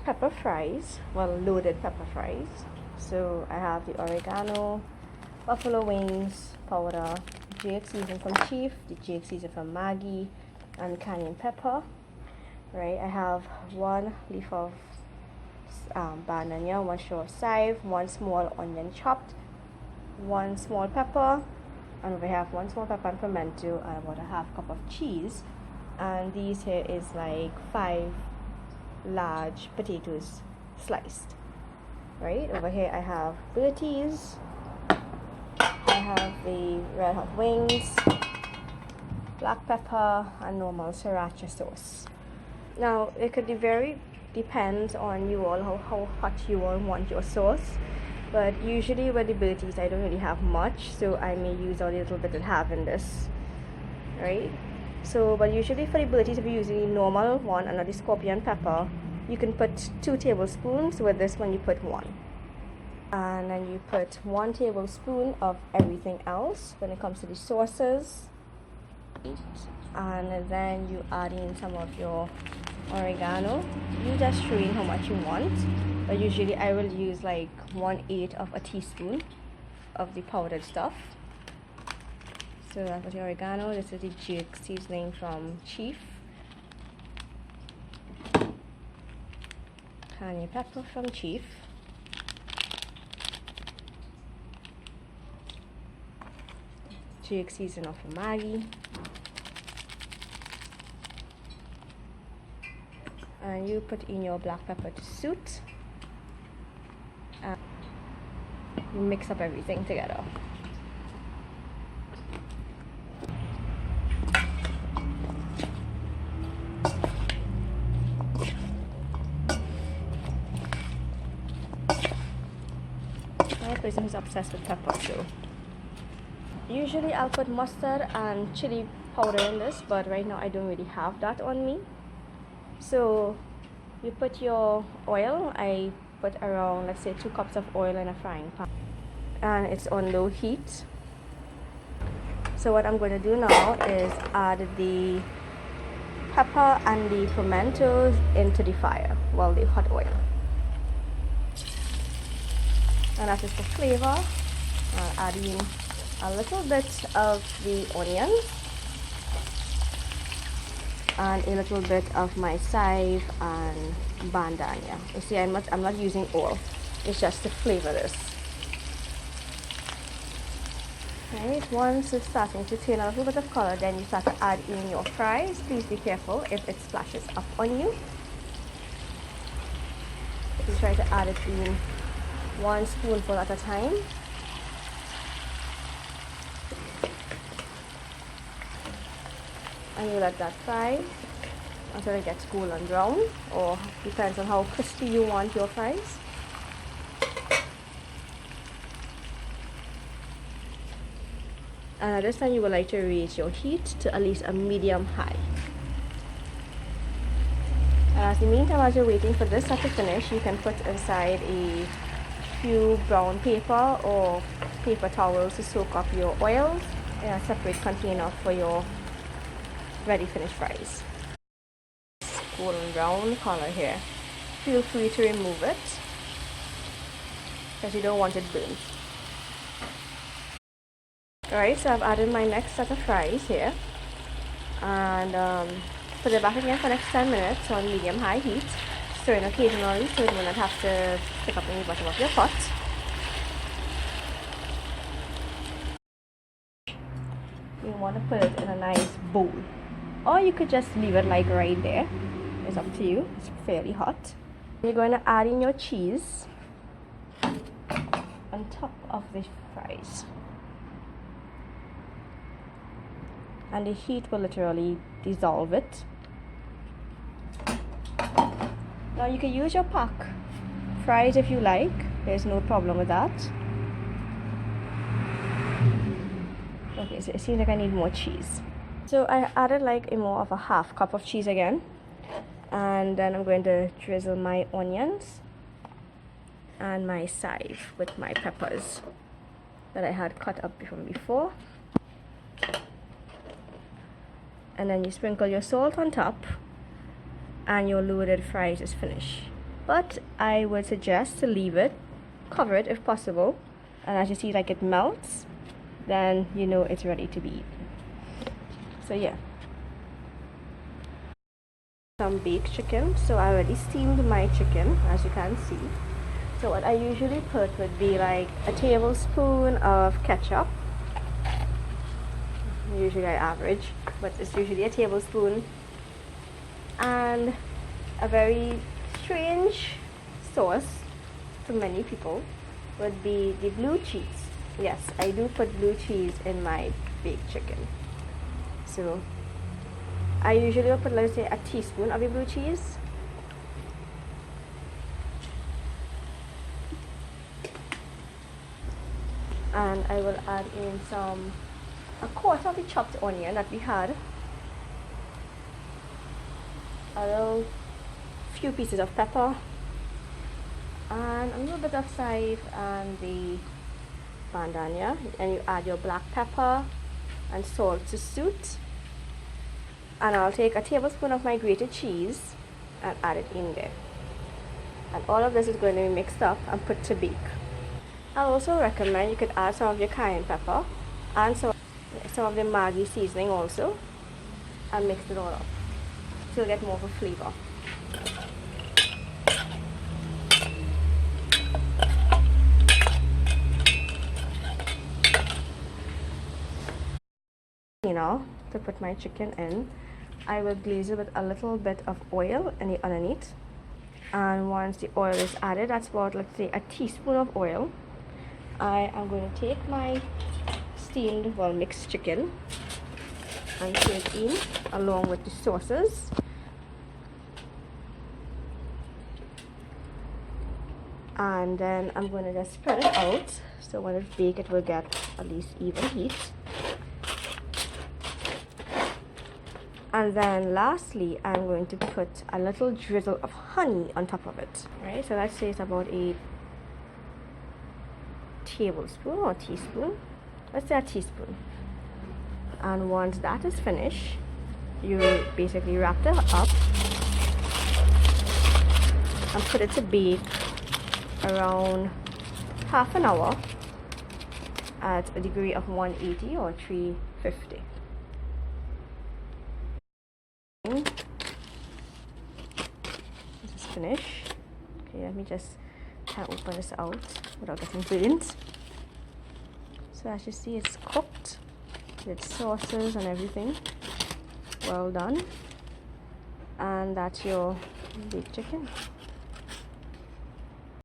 pepper fries, well, loaded pepper fries. So I have the oregano, buffalo wings powder, jade season from Chive, the jade season from Maggie, and cayenne pepper. Right, I have 1 leaf of bandania, 1 straw of chive, 1 small onion chopped, 1 small pepper, and over here I have 1 small pepper and pimento, and about a half cup of cheese. And these here is like 5 large potatoes sliced. Right, over here I have berties, I have the red hot wings, black pepper, and normal sriracha sauce. Now it could be very depends on you all how hot you all want your sauce, but usually with the berties I don't really have much, so I may use a little bit I have in this. Right, so but usually for the berties, if you're using the normal one and not the scorpion pepper, you can put 2 tablespoons. With this one you put 1, and then you put 1 tablespoon of everything else when it comes to the sauces, and then you add in some of your oregano. You just throw in how much you want, but usually I will use like 1/8 of a teaspoon of the powdered stuff. So that's the oregano. This is the jade seasoning from Chive, cayenne pepper from Chive, jade seasoning from Maggie, and you put in your black pepper to suit, and you mix up everything together. I'm a person who's obsessed with pepper, so usually I'll put mustard and chili powder in this, but right now I don't really have that on me. So you put your oil. I put around, let's say, 2 cups of oil in a frying pan, and it's on low heat. So what I'm going to do now is add the pepper and the pimentos into the fire, well, the hot oil, and that is for flavor. I'll add in a little bit of the onions and a little bit of my chive and bandania. You see, I'm not using all. It's just to flavor this. Right, once it's starting to turn a little bit of color, then you start to add in your fries. Please be careful if it splashes up on you. You try to add it in 1 spoonful at a time. And you let that fry until it gets golden brown, or depends on how crispy you want your fries. And at this time you would like to raise your heat to at least a medium high. And as the meantime, as you're waiting for this to finish, you can put inside a few brown paper or paper towels to soak up your oils in a separate container for your ready finished fries. Golden brown color here. Feel free to remove it because you don't want it burnt. Alright, so I've added my next set of fries here, and put it back again for the next 10 minutes on medium-high heat, stirring occasionally so it will not have to stick up in the bottom of your pot. You want to put it in a nice bowl, or you could just leave it like right there. It's up to you. It's fairly hot. You're going to add in your cheese on top of the fries, and the heat will literally dissolve it. Now you can use your pack fries if you like. There's no problem with that. Okay, so it seems like I need more cheese. So I added like more of a half cup of cheese again, and then I'm going to drizzle my onions and my chive with my peppers that I had cut up from before. And then you sprinkle your salt on top, and your loaded fries is finished. but I would suggest to leave it, cover it if possible, and as you see, like, it melts, then you know it's ready to be eaten. So yeah, some baked chicken. So I already steamed my chicken, as you can see. So what I usually put would be like a tablespoon of ketchup. Usually I average, but it's usually a tablespoon. And a very strange sauce to many people would be the blue cheese. Yes, I do put blue cheese in my baked chicken. So I usually will put, let's say, a teaspoon of the blue cheese. And I will add in a quarter of the chopped onion that we had, a few pieces of pepper, and a little bit of chive and the bandania, and you add your black pepper and salt to suit. And I'll take a tablespoon of my grated cheese and add it in there, and all of this is going to be mixed up and put to bake. I'll also recommend you could add some of your cayenne pepper and some of the Maggie seasoning also, and mix it all up to get more of a flavor. Now, to put my chicken in, I will glaze it with a little bit of oil in the underneath, and once the oil is added, that's about, let's say, a teaspoon of oil, I am going to take my steamed, well, mixed chicken and put it in along with the sauces. And then I'm going to just spread it out, so when it's baked it will get at least even heat. And then lastly, I'm going to put a little drizzle of honey on top of it. Right, so let's say it's about a tablespoon or teaspoon. Let's say a teaspoon. And once that is finished, you basically wrap it up and put it to bake around half an hour at a degree of 180 or 350. This is finished. Okay, let me just try to open this out without getting burnt. So as you see, it's cooked with sauces and everything. Well done. And that's your baked chicken.